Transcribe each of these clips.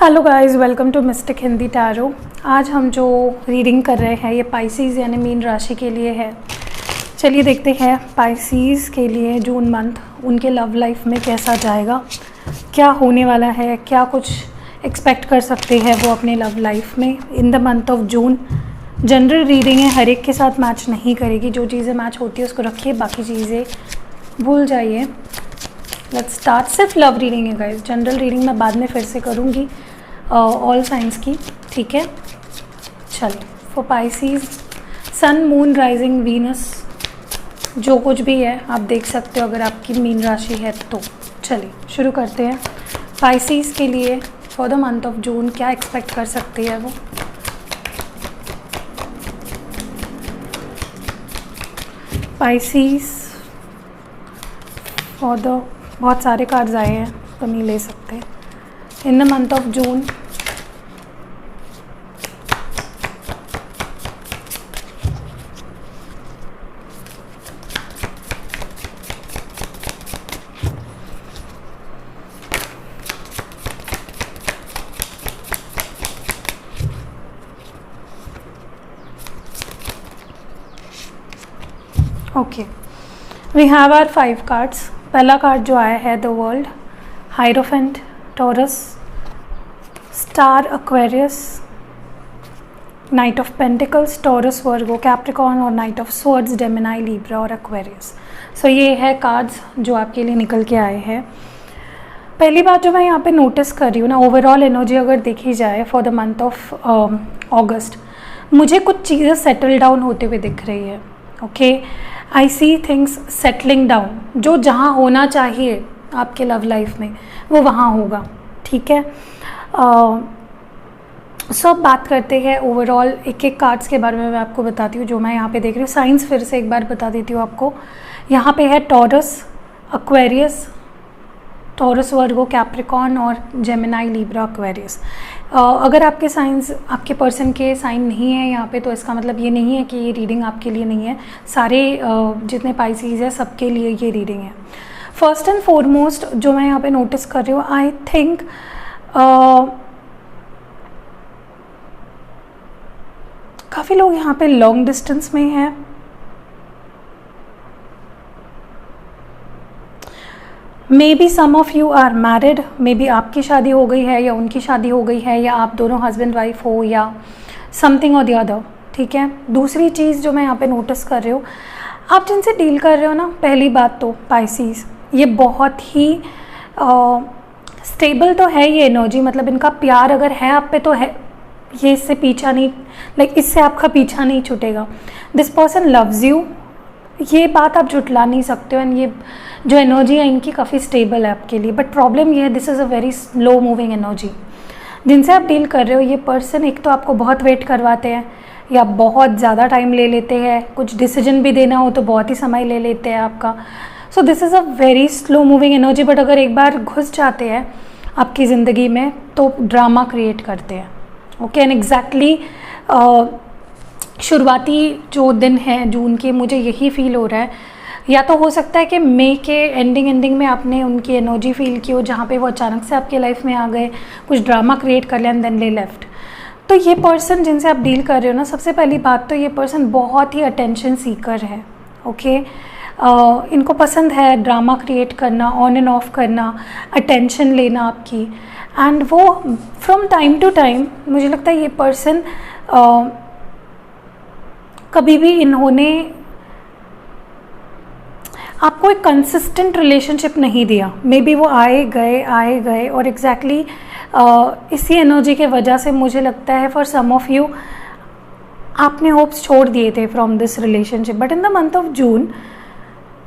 Hello guys, welcome to Mystic Hindi tarot. आज हम जो रीडिंग कर रहे हैं ये पाइसीज़ यानी मीन राशि के लिए है। चलिए देखते हैं पाइसीज़ के लिए जून मंथ उनके लव लाइफ में कैसा जाएगा, क्या होने वाला है, क्या कुछ एक्सपेक्ट कर सकते हैं वो अपने लव लाइफ में इन the month of June. General reading है, हर एक के साथ मैच नहीं करेगी। जो चीज़ें मैच होती है उसको रखिए, बाकी चीज़ें भूल जाइए। Let's start. सिर्फ लव रीडिंग है गाइस, जनरल रीडिंग मैं बाद में फिर से करूँगी ऑल साइंस की, ठीक है। चलिए for Pisces sun moon rising Venus जो कुछ भी है आप देख सकते हो अगर आपकी मीन राशि है तो। चलिए शुरू करते हैं। पाइसीज़ के लिए फॉर द मंथ ऑफ जून क्या एक्सपेक्ट कर सकती है वो। पाइसीज़ फॉर द बहुत सारे कार्ड्स आए हैं तो नहीं ले सकते। In the month of June okay, we have our 5 cards. पहला कार्ड जो आया है the world, hierophant, Taurus, star, Aquarius, knight of pentacles, Taurus, Virgo, Capricorn और knight of swords, Gemini, Libra और एक्वेरियस। सो ये है कार्ड्स जो आपके लिए निकल के आए हैं। पहली बात जो मैं यहाँ पे नोटिस कर रही हूँ ना, ओवरऑल एनर्जी अगर देखी जाए फॉर द मंथ ऑफ अगस्त, मुझे कुछ चीज़ें सेटल डाउन होते हुए दिख रही है। ओके, आई सी थिंग्स सेटलिंग डाउन। जो जहाँ होना चाहिए आपके लव लाइफ में वो वहाँ होगा, ठीक है। सब बात करते हैं ओवरऑल एक एक कार्ड्स के बारे में मैं आपको बताती हूँ जो मैं यहाँ पे देख रही हूँ। साइंस फिर से एक बार बता देती हूँ आपको। यहाँ पे है taurus, Aquarius, taurus, Virgo, Capricorn और जेमिनाई, लिब्रा, एक्वेरियस। अगर आपके साइंस आपके पर्सन के साइन नहीं है यहाँ पे तो इसका मतलब ये नहीं है कि ये रीडिंग आपके लिए नहीं है। सारे जितने पाइसीज़ है सबके लिए ये रीडिंग है। फर्स्ट एंड फॉरमोस्ट जो मैं यहाँ पे नोटिस कर रही हूँ, आई थिंक काफ़ी लोग यहाँ पे लॉन्ग डिस्टेंस में हैं। Maybe some of you are married, maybe आपकी शादी हो गई है या उनकी शादी हो गई है या आप दोनों हस्बैंड वाइफ हो या समथिंग और द अदर, ठीक है। दूसरी चीज़ जो मैं यहाँ पे नोटिस कर रही हूँ, आप जिनसे डील कर रहे हो ना, पहली बात तो पाइसीज़ ये बहुत ही स्टेबल तो है ये एनर्जी, मतलब इनका प्यार अगर है आप पे तो है, ये इससे पीछा नहीं, लाइक इससे आपका पीछा नहीं छूटेगा। दिस पर्सन लव्स यू, ये बात आप झुटला नहीं सकते हो। एंड ये जो एनर्जी है इनकी काफ़ी स्टेबल है आपके लिए। बट प्रॉब्लम ये है, this is a very slow moving energy. जिनसे आप डील कर रहे हो ये पर्सन एक तो आपको बहुत वेट करवाते हैं या बहुत ज़्यादा टाइम ले लेते हैं, कुछ डिसीजन भी देना हो तो बहुत ही समय ले लेते हैं आपका। So this is a very slow moving energy. But अगर एक बार घुस जाते हैं आपकी ज़िंदगी में तो ड्रामा क्रिएट करते हैं। ओके, एंड एग्जैक्टली शुरुआती जो दिन हैं जून के, मुझे यही फील हो रहा है। या तो हो सकता है कि मई के एंडिंग में आपने उनकी एनर्जी फील की हो जहाँ पे वो अचानक से आपके लाइफ में आ गए, कुछ ड्रामा क्रिएट कर लिया एंड देन ले लेफ्ट। तो ये पर्सन जिनसे आप डील कर रहे हो ना, सबसे पहली बात तो ये पर्सन बहुत ही अटेंशन सीकर है। ओके, इनको पसंद है ड्रामा क्रिएट करना, ऑन एंड ऑफ करना, अटेंशन लेना आपकी। एंड वो फ्रॉम टाइम टू टाइम मुझे लगता है ये पर्सन कभी भी इन्होंने आपको एक कंसिस्टेंट रिलेशनशिप नहीं दिया। मे बी वो आए गए और एग्जैक्टली इसी एनर्जी के वजह से मुझे लगता है फॉर सम ऑफ यू आपने होप्स छोड़ दिए थे from this relationship. But in the month of June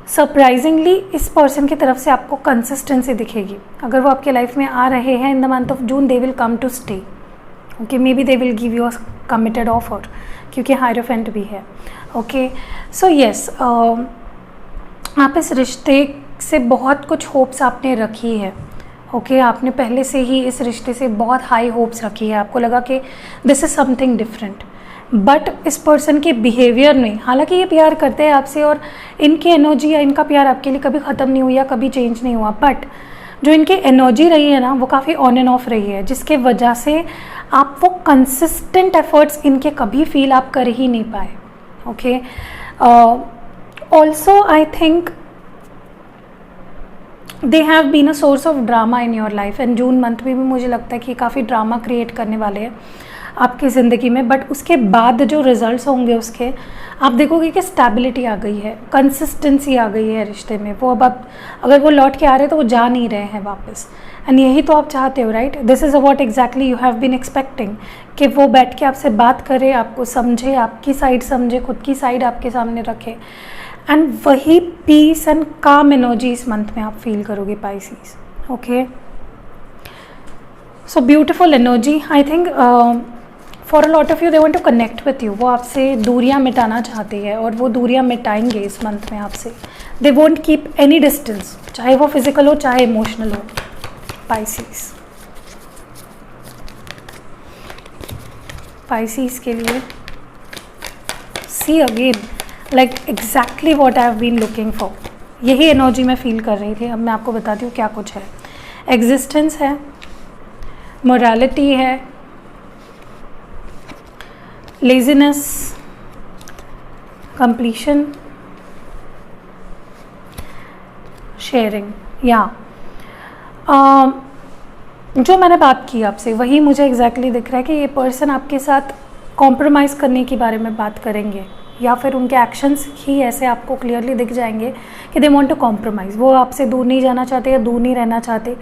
surprisingly इस पर्सन की तरफ से आपको कंसिस्टेंसी दिखेगी। अगर वो आपके लाइफ में आ रहे हैं in the month of June, they will come to stay. Okay, maybe they will give you a committed offer क्योंकि हायरोफेंट भी है। ओके, सो येस, आप इस रिश्ते से बहुत कुछ होप्स आपने रखी है। ओके, आपने पहले से ही इस रिश्ते से बहुत हाई होप्स रखी है। आपको लगा कि this is something different. But इस पर्सन के बिहेवियर ने, हालांकि ये प्यार करते हैं आपसे और इनकी एनर्जी या इनका प्यार आपके लिए कभी ख़त्म नहीं हुआ, कभी चेंज नहीं हुआ, बट जो इनकी एनर्जी रही है ना वो काफ़ी ऑन एंड ऑफ रही है, जिसके वजह से आप वो कंसिस्टेंट एफर्ट्स इनके कभी फील आप कर ही नहीं पाए. Okay, also I think they have been a source of drama in your life, and June month में भी मुझे लगता है कि काफ़ी ड्रामा क्रिएट करने वाले हैं आपकी ज़िंदगी में. बट उसके बाद जो रिजल्ट्स होंगे उसके आप देखोगे कि स्टेबिलिटी आ गई है, कंसिस्टेंसी आ गई है रिश्ते में. वो अब आप अगर वो लौट के आ रहे हैं तो वो जा नहीं रहे हैं वापस, एंड यही तो आप चाहते हो, right? This is what exactly you have been expecting, कि वो बैठ के आपसे बात करे, आपको समझे, आपकी साइड समझे, खुद की साइड आपके सामने रखे, एंड वही पीस एंड काम एनर्जी इस मंथ में आप फील करोगे Pisces. Okay, so beautiful energy. I think for a lot of you they want to connect with you. वो आपसे दूरियां मिटाना चाहते हैं और वो दूरियां मिटाएंगे इस मंथ में आपसे. They won't keep any distance, चाहे वो फिजिकल हो चाहे इमोशनल हो. पाइसेस, पाइसेस के लिए see again, like exactly what I have been looking for. यही एनर्जी मैं फील कर रही थी. अब मैं आपको बताती हूँ क्या कुछ है. एग्जिस्टेंस है, मोरालिटी है, लेजीनेस, कंप्लीशन, शेयरिंग. या जो मैंने बात की आपसे वही मुझे एग्जैक्टली दिख रहा है कि ये पर्सन आपके साथ कॉम्प्रोमाइज़ करने के बारे में बात करेंगे, या फिर उनके एक्शंस ही ऐसे आपको क्लियरली दिख जाएंगे कि दे वांट टू कॉम्प्रोमाइज़. वो आपसे दूर नहीं जाना चाहते या दूर नहीं रहना चाहते,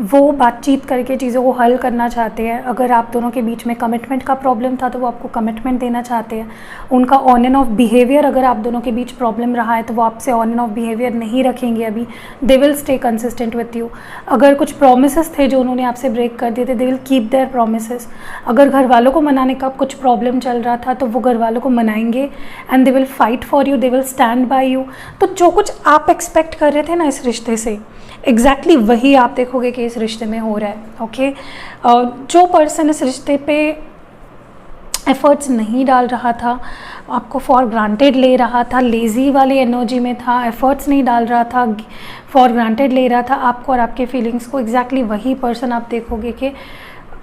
वो बातचीत करके चीज़ों को हल करना चाहते हैं. अगर आप दोनों के बीच में कमिटमेंट का प्रॉब्लम था तो वो आपको कमिटमेंट देना चाहते हैं. उनका ऑन एंड ऑफ बिहेवियर, अगर आप दोनों के बीच प्रॉब्लम रहा है तो वो आपसे ऑन एंड ऑफ बिहेवियर नहीं रखेंगे अभी. They will stay consistent with you. अगर कुछ प्रोमिसेस थे जो उन्होंने आपसे ब्रेक कर दिए थे, they will keep their promises. अगर घर वालों को मनाने का कुछ प्रॉब्लम चल रहा था तो वो घर वालों को मनाएंगे, and they will fight for you, they will stand by you. तो जो कुछ आप एक्सपेक्ट कर रहे थे ना इस रिश्ते से, एग्जैक्टली वही आप देखोगे कि इस रिश्ते में हो रहा है. ओके, जो पर्सन इस रिश्ते पे एफर्ट्स नहीं डाल रहा था, आपको फॉर ग्रांटेड ले रहा था, लेज़ी वाली एनर्जी में था, एफर्ट्स नहीं डाल रहा था, फॉर ग्रांटेड ले रहा था आपको और आपके फीलिंग्स को, एग्जैक्टली वही पर्सन आप देखोगे कि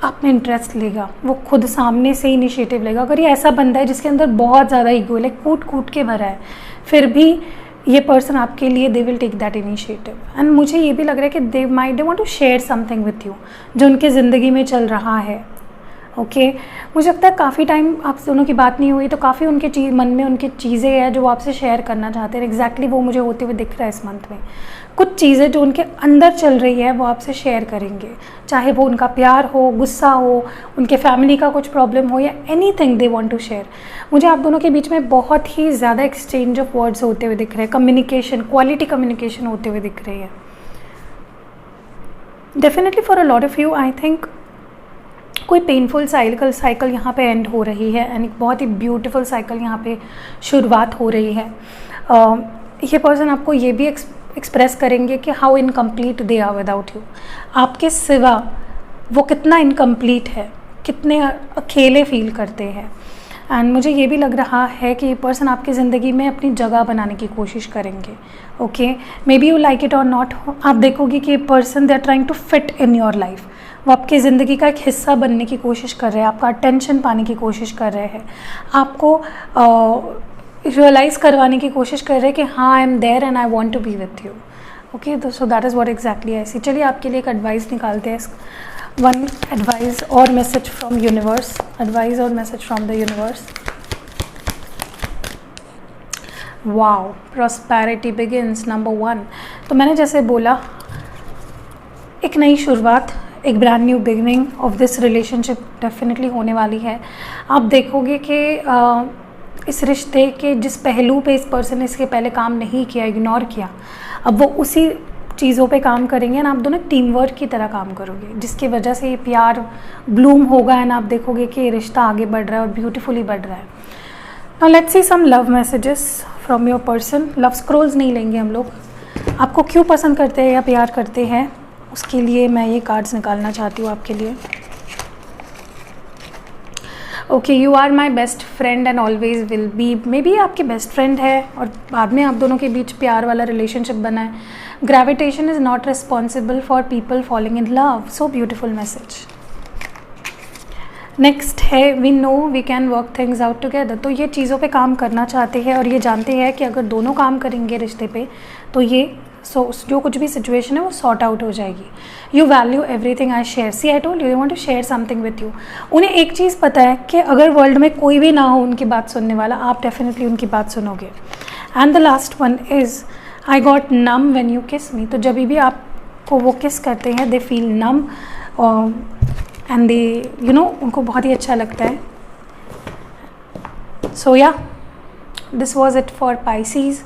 आप में इंटरेस्ट लेगा. वो खुद सामने से इनिशिएटिव लेगा. अगर ये ऐसा बंदा है जिसके अंदर बहुत ज़्यादा ईगो है, कूट कूट के भरा है, फिर भी ये पर्सन आपके लिए they will take that initiative. And मुझे ये भी लग रहा है कि they want to share something with you जो उनके ज़िंदगी में चल रहा है. ओके, मुझे लगता है काफ़ी टाइम आप दोनों की बात नहीं हुई, तो काफ़ी उनके मन में उनकी चीज़ें हैं जो वो आपसे शेयर करना चाहते हैं. एग्जैक्टली वो मुझे होते हुए दिख रहा है इस मंथ में. कुछ चीज़ें जो उनके अंदर चल रही है वो आपसे शेयर करेंगे, चाहे वो उनका प्यार हो, गुस्सा हो, उनके फैमिली का कुछ प्रॉब्लम हो, या anything they want to share. मुझे आप दोनों के बीच में बहुत ही ज़्यादा एक्सचेंज ऑफ वर्ड्स होते हुए दिख रहे हैं, कम्युनिकेशन, क्वालिटी कम्युनिकेशन होते हुए दिख रही है. Definitely for a lot of you I think कोई पेनफुल साइकिल यहाँ पे एंड हो रही है, एंड एक बहुत ही ब्यूटीफुल साइकिल यहाँ पे शुरुआत हो रही है. ये पर्सन आपको ये भी एक्सप्रेस करेंगे कि how incomplete they are without you. आपके सिवा वो कितना इनकम्प्लीट है, कितने अकेले फील करते हैं. एंड मुझे ये भी लग रहा है कि ये पर्सन आपकी ज़िंदगी में अपनी जगह बनाने की कोशिश करेंगे. Okay, maybe you like it और नॉट, आप देखोगे कि ये person they are trying to fit in your life. वो आपकी ज़िंदगी का एक हिस्सा बनने की कोशिश कर रहे हैं, आपका अटेंशन पाने की कोशिश कर रहे हैं, आपको रियलाइज़ करवाने की कोशिश कर रहे हैं कि हाँ I am there and I want to be with you. Okay, so that is what exactly I see. चलिए आपके लिए एक एडवाइस निकालते हैं. वन एडवाइस और मैसेज फ्रॉम यूनिवर्स, एडवाइस और message from the universe. Wow, prosperity begins, number 1. तो मैंने जैसे बोला, एक नई शुरुआत, एक brand new beginning of this relationship definitely होने वाली है. आप देखोगे कि इस रिश्ते के जिस पहलू पे इस पर्सन ने इसके पहले काम नहीं किया, इग्नोर किया, अब वो उसी चीज़ों पे काम करेंगे, ना आप दोनों टीम वर्क की तरह काम करोगे, जिसकी वजह से ये प्यार ब्लूम होगा, एंड आप देखोगे कि ये रिश्ता आगे बढ़ रहा है और ब्यूटीफुली बढ़ रहा है. Now let's see some love messages from your person. Love scrolls नहीं लेंगे हम लोग. आपको क्यों पसंद करते हैं या प्यार करते हैं, उसके लिए मैं ये कार्ड्स निकालना चाहती हूँ आपके लिए. Okay, you are my best friend and always will be. Maybe आपके बेस्ट फ्रेंड है और बाद में आप दोनों के बीच प्यार वाला रिलेशनशिप बना है, gravitation is not responsible for people falling in love. So beautiful message. Next है we know we can work things out together. तो ये चीज़ों पे काम करना चाहते हैं और ये जानते हैं कि अगर दोनों काम करेंगे रिश्ते पे तो ये जो कुछ भी सिचुएशन है वो सॉर्ट आउट हो जाएगी. You value everything I share. See I told you want to share something with you. उन्हें एक चीज़ पता है कि अगर वर्ल्ड में कोई भी ना हो उनकी बात सुनने वाला, आप डेफिनेटली उनकी बात सुनोगे. And the last one is I got numb when you kiss me. तो जब भी आपको वो किस करते हैं they feel num and they उनको बहुत ही अच्छा लगता है. सो या this was it for Pisces.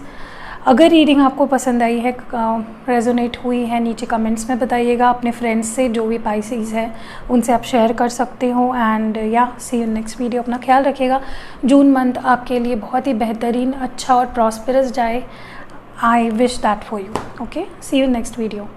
अगर रीडिंग आपको पसंद आई है, रेजोनेट हुई है, नीचे कमेंट्स में बताइएगा. अपने फ्रेंड्स से जो भी पाइसीज़ है उनसे आप शेयर कर सकते हो. एंड या सी यू नेक्स्ट वीडियो. अपना ख्याल रखिएगा. जून मंथ आपके लिए बहुत ही बेहतरीन, अच्छा और प्रॉस्पेरस जाए. I wish that for you. Okay, see you next video.